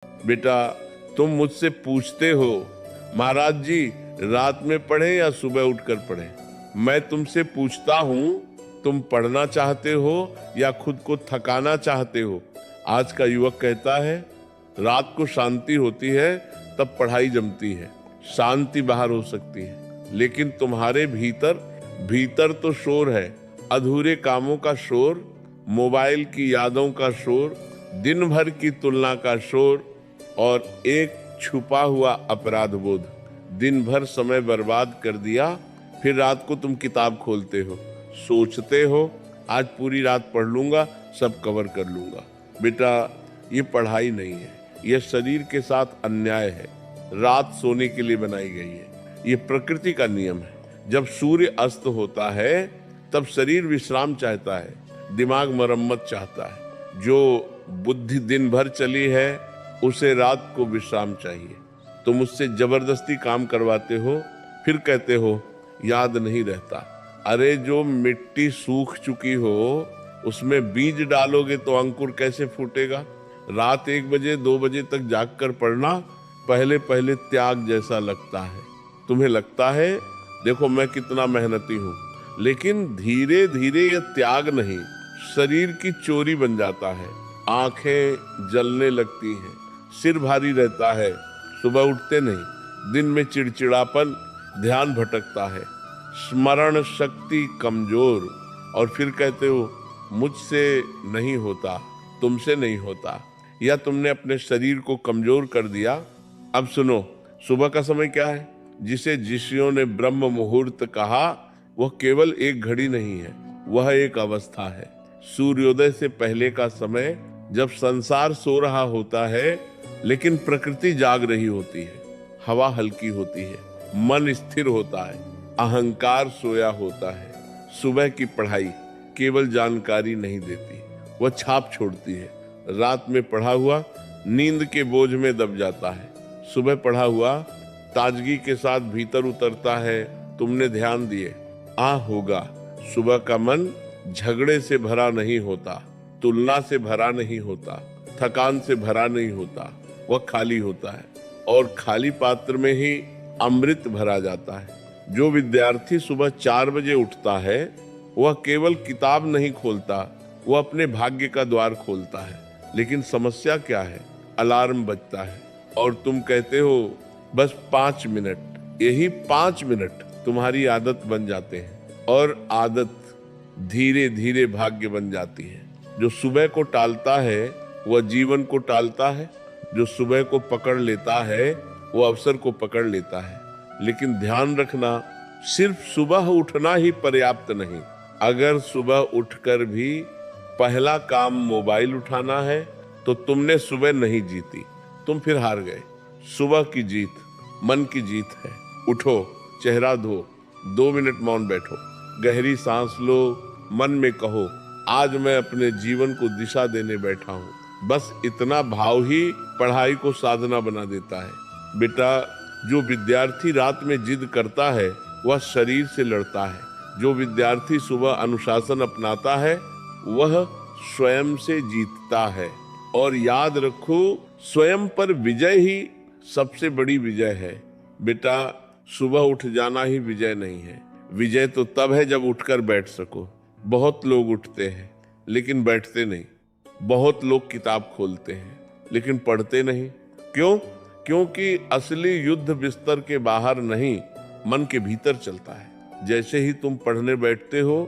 बेटा, तुम मुझसे पूछते हो महाराज जी रात में पढ़े या सुबह उठकर पढ़े। मैं तुमसे पूछता हूं तुम पढ़ना चाहते हो या खुद को थकाना चाहते हो। आज का युवक कहता है रात को शांति होती है तब पढ़ाई जमती है। शांति बाहर हो सकती है लेकिन तुम्हारे भीतर भीतर तो शोर है। अधूरे कामों का शोर, मोबाइल की यादों का शोर, दिन भर की तुलना का शोर और एक छुपा हुआ अपराध बोध। दिन भर समय बर्बाद कर दिया, फिर रात को तुम किताब खोलते हो, सोचते हो आज पूरी रात पढ़ लूंगा, सब कवर कर लूंगा। बेटा, ये पढ़ाई नहीं है, ये शरीर के साथ अन्याय है। रात सोने के लिए बनाई गई है, ये प्रकृति का नियम है। जब सूर्य अस्त होता है तब शरीर विश्राम चाहता है, दिमाग मरम्मत चाहता है। जो बुद्धि दिन भर चली है उसे रात को विश्राम चाहिए। तुम उससे जबरदस्ती काम करवाते हो, फिर कहते हो याद नहीं रहता। अरे जो मिट्टी सूख चुकी हो उसमें बीज डालोगे तो अंकुर कैसे फूटेगा। रात 1 बजे 2 बजे तक जाग कर पढ़ना पहले पहले त्याग जैसा लगता है। तुम्हें लगता है देखो मैं कितना मेहनती हूँ, लेकिन धीरे धीरे यह त्याग नहीं, शरीर की चोरी बन जाता है। आंखें जलने लगती हैं, सिर भारी रहता है, सुबह उठते नहीं, दिन में चिड़चिड़ापन, ध्यान भटकता है, स्मरण शक्ति कमजोर, और फिर कहते हो मुझसे नहीं होता, तुमसे नहीं होता, या तुमने अपने शरीर को कमजोर कर दिया। अब सुनो, सुबह का समय क्या है? जिसे ऋषियों ने ब्रह्म मुहूर्त कहा वह केवल एक घड़ी नहीं है, वह एक अवस्था है। सूर्योदय से पहले का समय जब संसार सो रहा होता है लेकिन प्रकृति जाग रही होती है, हवा हल्की होती है, मन स्थिर होता है, अहंकार सोया होता है। सुबह की पढ़ाई केवल जानकारी नहीं देती, वह छाप छोड़ती है। रात में पढ़ा हुआ नींद के बोझ में दब जाता है, सुबह पढ़ा हुआ ताजगी के साथ भीतर उतरता है। तुमने ध्यान दिए होगा, सुबह का मन झगड़े से भरा नहीं होता, तुलना से भरा नहीं होता, थकान से भरा नहीं होता, वह खाली होता है और खाली पात्र में ही अमृत भरा जाता है। जो विद्यार्थी सुबह 4 बजे उठता है वह केवल किताब नहीं खोलता, वह अपने भाग्य का द्वार खोलता है। लेकिन समस्या क्या है? अलार्म बजता है और तुम कहते हो बस 5 मिनट। यही 5 मिनट तुम्हारी आदत बन जाते हैं और आदत धीरे धीरे भाग्य बन जाती है। जो सुबह को टालता है वह जीवन को टालता है, जो सुबह को पकड़ लेता है वो अवसर को पकड़ लेता है। लेकिन ध्यान रखना, सिर्फ सुबह उठना ही पर्याप्त नहीं। अगर सुबह उठकर भी पहला काम मोबाइल उठाना है तो तुमने सुबह नहीं जीती, तुम फिर हार गए। सुबह की जीत मन की जीत है। उठो, चेहरा धो, 2 मिनट मौन बैठो, गहरी सांस लो, मन में कहो आज मैं अपने जीवन को दिशा देने बैठा हूँ। बस इतना भाव ही पढ़ाई को साधना बना देता है। बेटा, जो विद्यार्थी रात में जिद करता है वह शरीर से लड़ता है। जो विद्यार्थी सुबह अनुशासन अपनाता है वह स्वयं से जीतता है। और याद रखो, स्वयं पर विजय ही सबसे बड़ी विजय है। बेटा, सुबह उठ जाना ही विजय नहीं है। विजय तो तब है जब उठकर बैठ सको। बहुत लोग उठते हैं लेकिन बैठते नहीं। बहुत लोग किताब खोलते हैं लेकिन पढ़ते नहीं। क्यों? क्योंकि असली युद्ध बिस्तर के बाहर नहीं, मन के भीतर चलता है। जैसे ही तुम पढ़ने बैठते हो,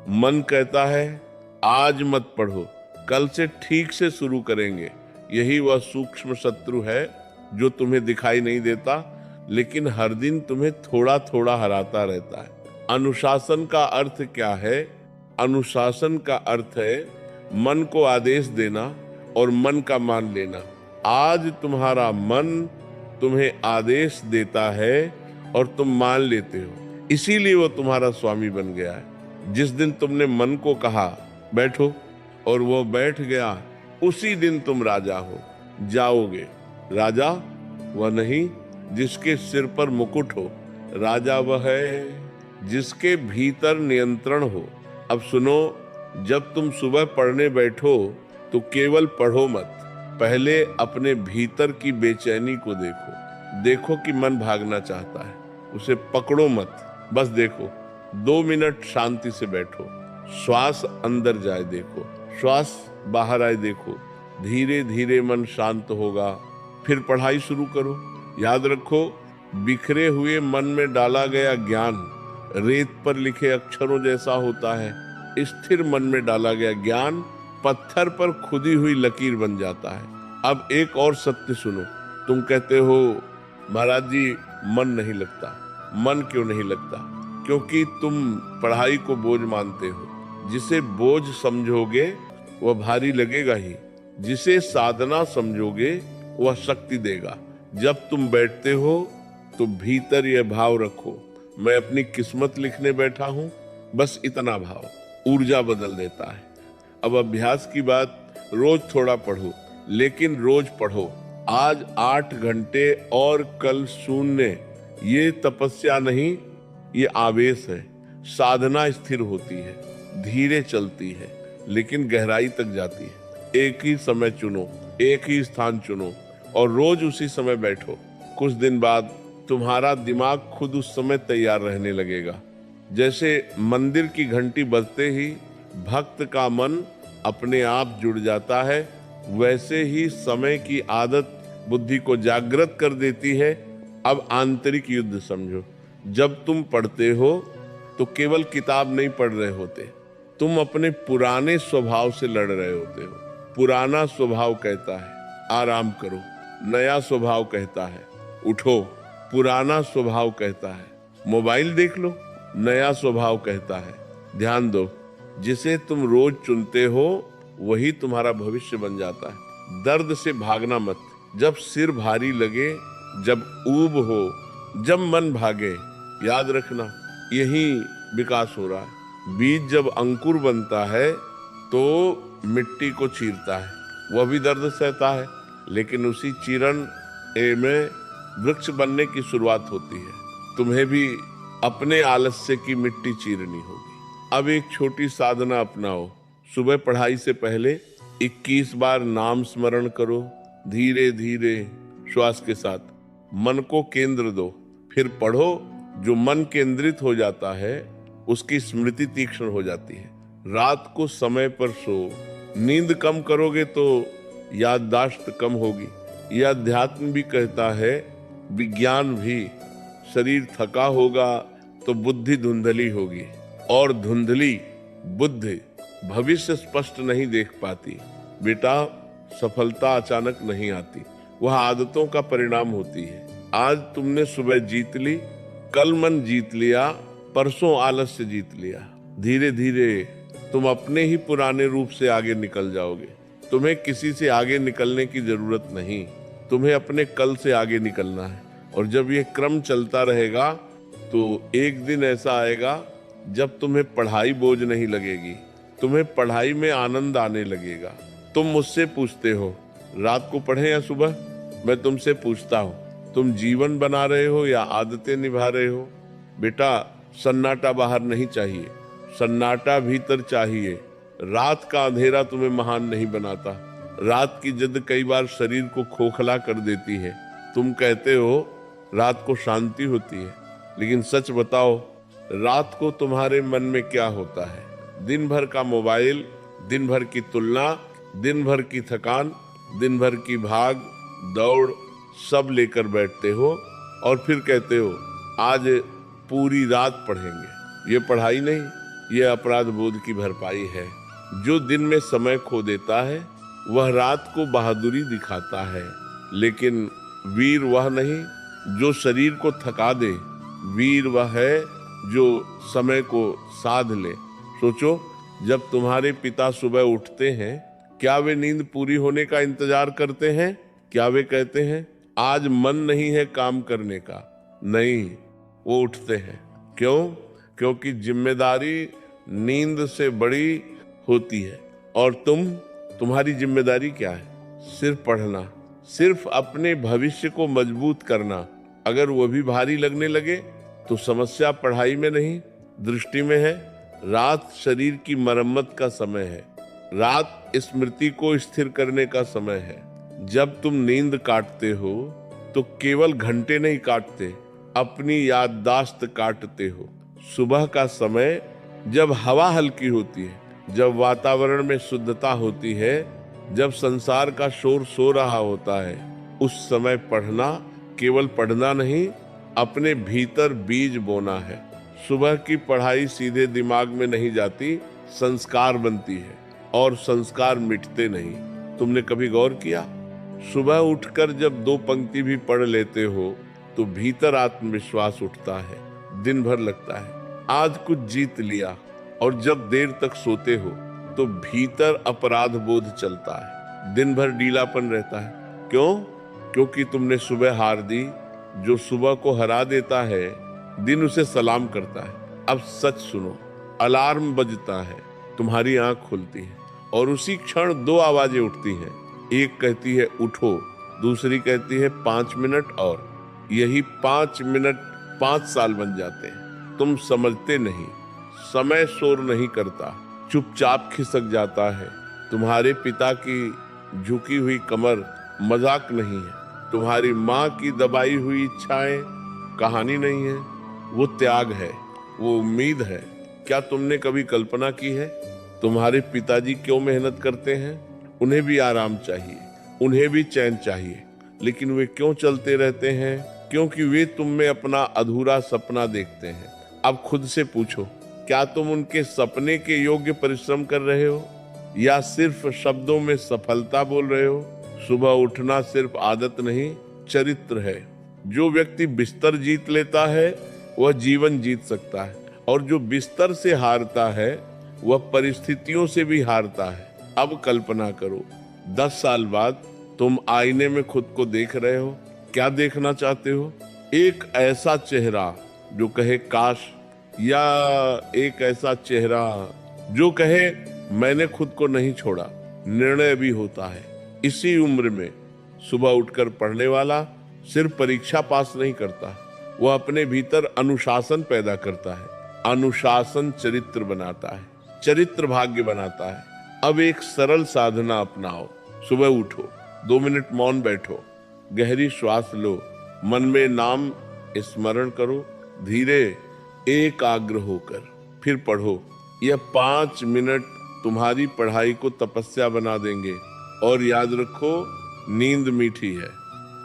मन कहता है आज मत पढ़ो, कल से ठीक से शुरू करेंगे। यही वह सूक्ष्म शत्रु है जो तुम्हें दिखाई नहीं देता लेकिन हर दिन तुम्हें थोड़ा थोड़ा हराता रहता है। अनुशासन का अर्थ क्या है? अनुशासन का अर्थ है मन को आदेश देना और मन का मान लेना। आज तुम्हारा मन तुम्हें आदेश देता है और तुम मान लेते हो, इसीलिए वो तुम्हारा स्वामी बन गया है। जिस दिन तुमने मन को कहा बैठो और वो बैठ गया, उसी दिन तुम राजा हो जाओगे। राजा वह नहीं जिसके सिर पर मुकुट हो, राजा वह है जिसके भीतर नियंत्रण हो। अब सुनो, जब तुम सुबह पढ़ने बैठो तो केवल पढ़ो मत, पहले अपने भीतर की बेचैनी को देखो। देखो कि मन भागना चाहता है, उसे पकड़ो मत, बस देखो। 2 मिनट शांति से बैठो, श्वास अंदर जाए देखो, श्वास बाहर आए देखो। धीरे धीरे मन शांत होगा, फिर पढ़ाई शुरू करो। याद रखो, बिखरे हुए मन में डाला गया ज्ञान रेत पर लिखे अक्षरों जैसा होता है। स्थिर मन में डाला गया ज्ञान पत्थर पर खुदी हुई लकीर बन जाता है। अब एक और सत्य सुनो। तुम कहते हो महाराज जी मन नहीं लगता। मन क्यों नहीं लगता? क्योंकि तुम पढ़ाई को बोझ मानते हो। जिसे बोझ समझोगे वह भारी लगेगा ही, जिसे साधना समझोगे वह शक्ति देगा। जब तुम बैठते हो तो भीतर यह भाव रखो, मैं अपनी किस्मत लिखने बैठा हूं, बस इतना भाव ऊर्जा बदल देता है। अब अभ्यास की बात, रोज थोड़ा पढ़ो, लेकिन रोज पढ़ो। आज 8 घंटे और कल 0। ये तपस्या नहीं, ये आवेश है। साधना स्थिर होती है, धीरे चलती है, लेकिन गहराई तक जाती है। एक ही समय चुनो, एक ही स्थान चुनो और रोज उसी समय बैठो। कुछ दिन बाद तुम्हारा दिमाग खुद उस समय तैयार रहने लगेगा। जैसे मंदिर की घंटी बजते ही भक्त का मन अपने आप जुड़ जाता है, वैसे ही समय की आदत बुद्धि को जागृत कर देती है। अब आंतरिक युद्ध समझो। जब तुम पढ़ते हो तो केवल किताब नहीं पढ़ रहे होते, तुम अपने पुराने स्वभाव से लड़ रहे होते हो। पुराना स्वभाव कहता है आराम करो, नया स्वभाव कहता है उठो। पुराना स्वभाव कहता है मोबाइल देख लो, नया स्वभाव कहता है ध्यान दो। जिसे तुम रोज चुनते हो वही तुम्हारा भविष्य बन जाता है। दर्द से भागना मत। जब सिर भारी लगे, जब ऊब हो, जब मन भागे, याद रखना यही विकास हो रहा है। बीज जब अंकुर बनता है तो मिट्टी को चीरता है, वह भी दर्द सहता है, लेकिन उसी चीरन में वृक्ष बनने की शुरुआत होती है। तुम्हें भी अपने आलस्य की मिट्टी चीरनी होगी। अब एक छोटी साधना अपनाओ। सुबह पढ़ाई से पहले 21 बार नाम स्मरण करो। धीरे धीरे श्वास के साथ मन को केंद्र दो, फिर पढ़ो। जो मन केंद्रित हो जाता है उसकी स्मृति तीक्ष्ण हो जाती है। रात को समय पर सो। नींद कम करोगे तो याददाश्त कम होगी। यह अध्यात्म भी कहता है, विज्ञान भी। शरीर थका होगा तो बुद्धि धुंधली होगी, और धुंधली बुद्धि भविष्य स्पष्ट नहीं देख पाती। बेटा, सफलता अचानक नहीं आती, वह आदतों का परिणाम होती है। आज तुमने सुबह जीत ली, कल मन जीत लिया, परसों आलस्य जीत लिया। धीरे धीरे तुम अपने ही पुराने रूप से आगे निकल जाओगे। तुम्हें किसी से आगे निकलने की जरूरत नहीं, तुम्हें अपने कल से आगे निकलना है। और जब ये क्रम चलता रहेगा तो एक दिन ऐसा आएगा जब तुम्हें पढ़ाई बोझ नहीं लगेगी, तुम्हें पढ़ाई में आनंद आने लगेगा। तुम मुझसे पूछते हो रात को पढ़े या सुबह? मैं तुमसे पूछता हूँ, तुम जीवन बना रहे हो या आदतें निभा रहे हो? बेटा, सन्नाटा बाहर नहीं चाहिए, सन्नाटा भीतर चाहिए। रात का अंधेरा तुम्हें महान नहीं बनाता। रात की जिद कई बार शरीर को खोखला कर देती है। तुम कहते हो रात को शांति होती है, लेकिन सच बताओ रात को तुम्हारे मन में क्या होता है? दिन भर का मोबाइल, दिन भर की तुलना, दिन भर की थकान, दिन भर की भाग दौड़ सब लेकर बैठते हो और फिर कहते हो आज पूरी रात पढ़ेंगे। ये पढ़ाई नहीं, ये अपराध बोध की भरपाई है। जो दिन में समय खो देता है वह रात को बहादुरी दिखाता है, लेकिन वीर वह नहीं जो शरीर को थका दे। वीर वह है जो समय को साध ले। सोचो, जब तुम्हारे पिता सुबह उठते हैं, क्या वे नींद पूरी होने का इंतजार करते हैं? क्या वे कहते हैं आज मन नहीं है काम करने का? नहीं, वो उठते हैं। क्यों? क्योंकि जिम्मेदारी नींद से बड़ी होती है। और तुम्हारी जिम्मेदारी क्या है? सिर्फ पढ़ना, सिर्फ अपने भविष्य को मजबूत करना। अगर वो भी भारी लगने लगे तो समस्या पढ़ाई में नहीं, दृष्टि में है। रात शरीर की मरम्मत का समय है, रात स्मृति को स्थिर करने का समय है, जब तुम नींद काटते हो तो केवल घंटे नहीं काटते, अपनी याददाश्त काटते हो। सुबह का समय जब हवा हल्की होती है, जब वातावरण में शुद्धता होती है, जब संसार का शोर सो रहा होता है, उस समय पढ़ना केवल पढ़ना नहीं, अपने भीतर बीज बोना है। सुबह की पढ़ाई सीधे दिमाग में नहीं जाती, संस्कार बनती है और संस्कार मिटते नहीं। तुमने कभी गौर किया? सुबह उठकर जब 2 पंक्ति भी पढ़ लेते हो तो भीतर आत्मविश्वास उठता है, दिन भर लगता है आज कुछ जीत लिया। और जब देर तक सोते हो तो भीतर अपराध बोध चलता है, दिन भर ढीलापन रहता है। क्यों? क्योंकि तुमने सुबह हार दी। जो सुबह को हरा देता है, दिन उसे सलाम करता है। अब सच सुनो, अलार्म बजता है, तुम्हारी आंख खुलती है और उसी क्षण 2 आवाजें उठती हैं। एक कहती है उठो, दूसरी कहती है 5 मिनट और। यही 5 मिनट 5 साल बन जाते हैं। तुम समझते नहीं, समय शोर नहीं करता, चुपचाप खिसक जाता है। तुम्हारे पिता की झुकी हुई कमर मजाक नहीं है, तुम्हारी माँ की दबाई हुई इच्छाएं कहानी नहीं है, वो त्याग है, वो उम्मीद है। क्या तुमने कभी कल्पना की है तुम्हारे पिताजी क्यों मेहनत करते हैं? उन्हें भी आराम चाहिए, उन्हें भी चैन चाहिए, लेकिन वे क्यों चलते रहते हैं? क्योंकि वे तुम में अपना अधूरा सपना देखते हैं। अब खुद से पूछो, क्या तुम उनके सपने के योग्य परिश्रम कर रहे हो या सिर्फ शब्दों में सफलता बोल रहे हो? सुबह उठना सिर्फ आदत नहीं, चरित्र है। जो व्यक्ति बिस्तर जीत लेता है वह जीवन जीत सकता है, और जो बिस्तर से हारता है वह परिस्थितियों से भी हारता है। अब कल्पना करो, 10 साल बाद तुम आईने में खुद को देख रहे हो। क्या देखना चाहते हो? एक ऐसा चेहरा जो कहे काश, या एक ऐसा चेहरा जो कहे मैंने खुद को नहीं छोड़ा, निर्णय भी होता है। इसी उम्र में सुबह उठकर पढ़ने वाला सिर्फ परीक्षा पास नहीं करता, वह अपने भीतर अनुशासन पैदा करता है। अनुशासन चरित्र बनाता है, चरित्र भाग्य बनाता है। अब एक सरल साधना अपनाओ। सुबह उठो, 2 मिनट मौन बैठो, गहरी श्वास लो, मन में नाम स्मरण करो, धीरे एकाग्र होकर फिर पढ़ो। यह 5 मिनट तुम्हारी पढ़ाई को तपस्या बना देंगे। और याद रखो, नींद मीठी है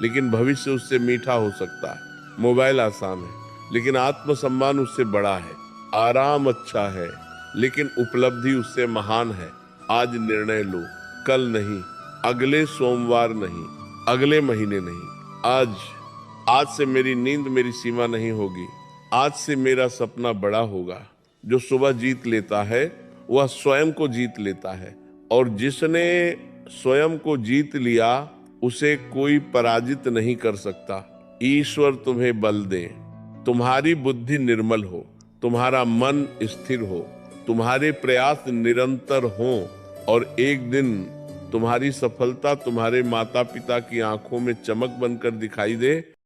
लेकिन भविष्य उससे मीठा हो सकता है। मोबाइल आसान है लेकिन आत्मसम्मान उससे बड़ा है। आराम अच्छा है लेकिन उपलब्धि उससे महान है। आज निर्णय लो, कल नहीं, अगले सोमवार नहीं, अगले महीने नहीं, आज से मेरी नींद मेरी सीमा नहीं होगी। आज से मेरा सपना बड़ा होगा। जो सुबह जीत लेता है वह स्वयं को जीत लेता है, और जिसने स्वयं को जीत लिया उसे कोई पराजित नहीं कर सकता। ईश्वर तुम्हें बल दे, तुम्हारी बुद्धि निर्मल हो, तुम्हारा मन स्थिर हो, तुम्हारे प्रयास निरंतर हो, और एक दिन तुम्हारी सफलता तुम्हारे माता पिता की आंखों में चमक बनकर दिखाई दे।